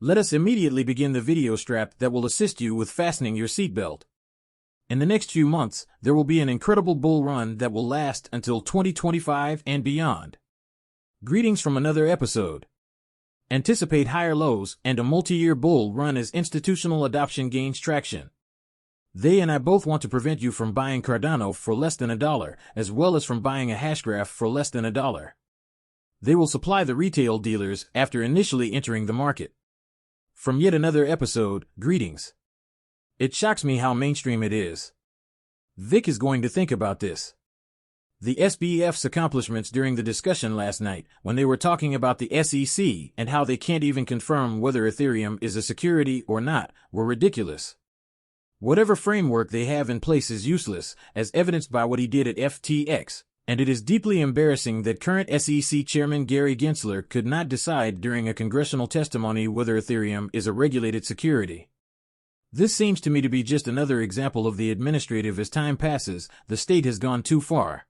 Let us immediately begin the video strap that will assist you with fastening your seatbelt. In the next few months, there will be an incredible bull run that will last until 2025 and beyond. Greetings from another episode. Anticipate higher lows and a multi-year bull run as institutional adoption gains traction. They and I both want to prevent you from buying Cardano for less than $1, as well as from buying a hashgraph for less than $1. They will supply the retail dealers after initially entering the market. From yet another episode, greetings. It shocks me how mainstream it is. Vic is going to think about this. The SBF's accomplishments during the discussion last night, when they were talking about the SEC and how they can't even confirm whether Ethereum is a security or not, were ridiculous. Whatever framework they have in place is useless, as evidenced by what he did at FTX, and it is deeply embarrassing that current SEC Chairman Gary Gensler could not decide during a congressional testimony whether Ethereum is a regulated security. This seems to me to be just another example of the administrative. As time passes, the state has gone too far.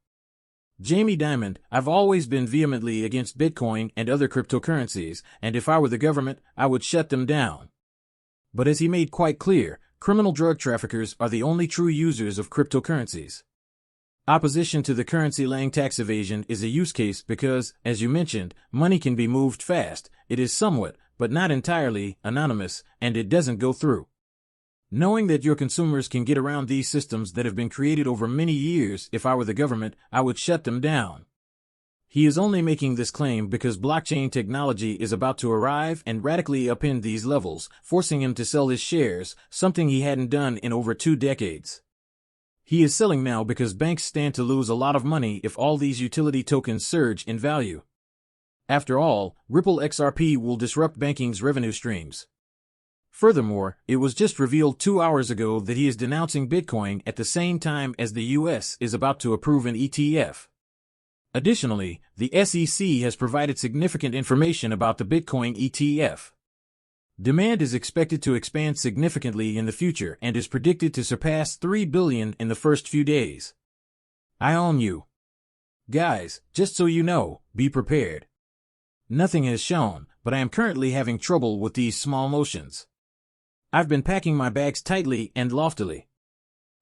Jamie Dimon, I've always been vehemently against Bitcoin and other cryptocurrencies, and if I were the government, I would shut them down. But as he made quite clear, criminal drug traffickers are the only true users of cryptocurrencies. Opposition to the currency-laying tax evasion is a use case because, as you mentioned, money can be moved fast. It is somewhat, but not entirely, anonymous, and it doesn't go through. Knowing that your consumers can get around these systems that have been created over many years, if I were the government, I would shut them down. He is only making this claim because blockchain technology is about to arrive and radically upend these levels, forcing him to sell his shares, something he hadn't done in over 2 decades. He is selling now because banks stand to lose a lot of money if all these utility tokens surge in value. After all, Ripple XRP will disrupt banking's revenue streams. Furthermore, it was just revealed 2 hours ago that he is denouncing Bitcoin at the same time as the US is about to approve an ETF. Additionally, the SEC has provided significant information about the Bitcoin ETF. Demand is expected to expand significantly in the future and is predicted to surpass 3 billion in the first few days. I own you. Guys, just so you know, be prepared. Nothing has shown, but I am currently having trouble with these small motions. I've been packing my bags tightly and loftily.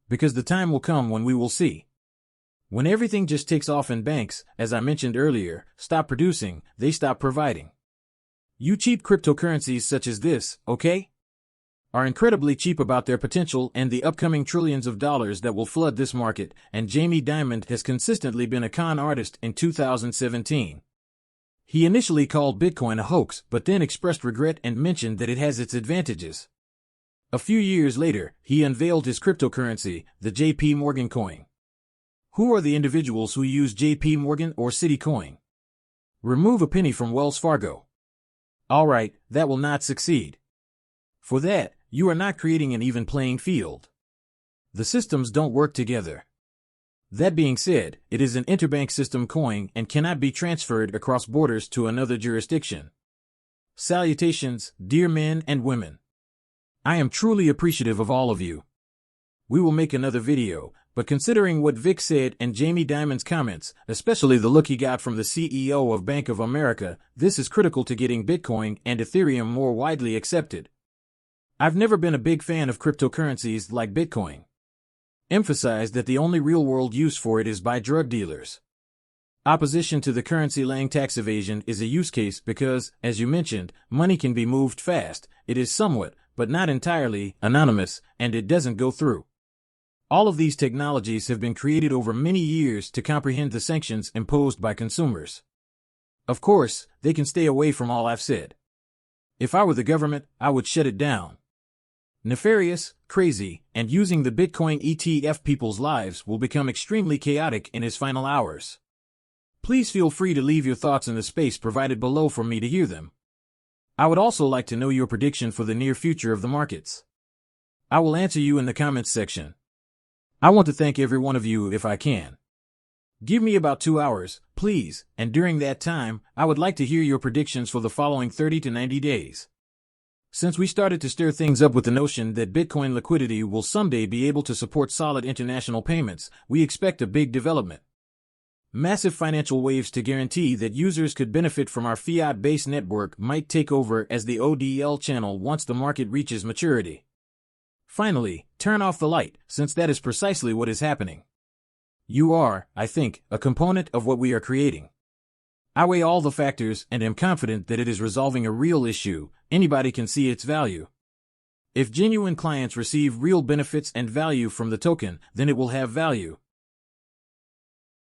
Because the time will come when we will see. When everything just takes off and banks, as I mentioned earlier, stop producing, they stop providing. You cheap cryptocurrencies such as this, okay? Are incredibly cheap about their potential and the upcoming trillions of dollars that will flood this market, and Jamie Dimon has consistently been a con artist in 2017. He initially called Bitcoin a hoax, but then expressed regret and mentioned that it has its advantages. A few years later, he unveiled his cryptocurrency, the JP Morgan coin. Who are the individuals who use JP Morgan or Citicoin? Remove a penny from Wells Fargo. Alright, that will not succeed. For that, you are not creating an even playing field. The systems don't work together. That being said, it is an interbank system coin and cannot be transferred across borders to another jurisdiction. Salutations, dear men and women. I am truly appreciative of all of you. We will make another video, but considering what Vic said and Jamie Dimon's comments, especially the look he got from the CEO of Bank of America, this is critical to getting Bitcoin and Ethereum more widely accepted. I've never been a big fan of cryptocurrencies like Bitcoin. Emphasize that the only real-world use for it is by drug dealers. Opposition to the currency-laying tax evasion is a use case because, as you mentioned, money can be moved fast. It is somewhat, but not entirely, anonymous, and it doesn't go through. All of these technologies have been created over many years to comprehend the sanctions imposed by consumers. Of course, they can stay away from all I've said. If I were the government, I would shut it down. Nefarious, crazy, and using the Bitcoin ETF, people's lives will become extremely chaotic in its final hours. Please feel free to leave your thoughts in the space provided below for me to hear them. I would also like to know your prediction for the near future of the markets. I will answer you in the comments section. I want to thank every one of you if I can. Give me about 2 hours, please, and during that time, I would like to hear your predictions for the following 30 to 90 days. Since we started to stir things up with the notion that Bitcoin liquidity will someday be able to support solid international payments, we expect a big development. Massive financial waves to guarantee that users could benefit from our fiat-based network might take over as the ODL channel once the market reaches maturity. Finally, turn off the light, since that is precisely what is happening. You are, I think, a component of what we are creating. I weigh all the factors and am confident that it is resolving a real issue. Anybody can see its value. If genuine clients receive real benefits and value from the token, then it will have value.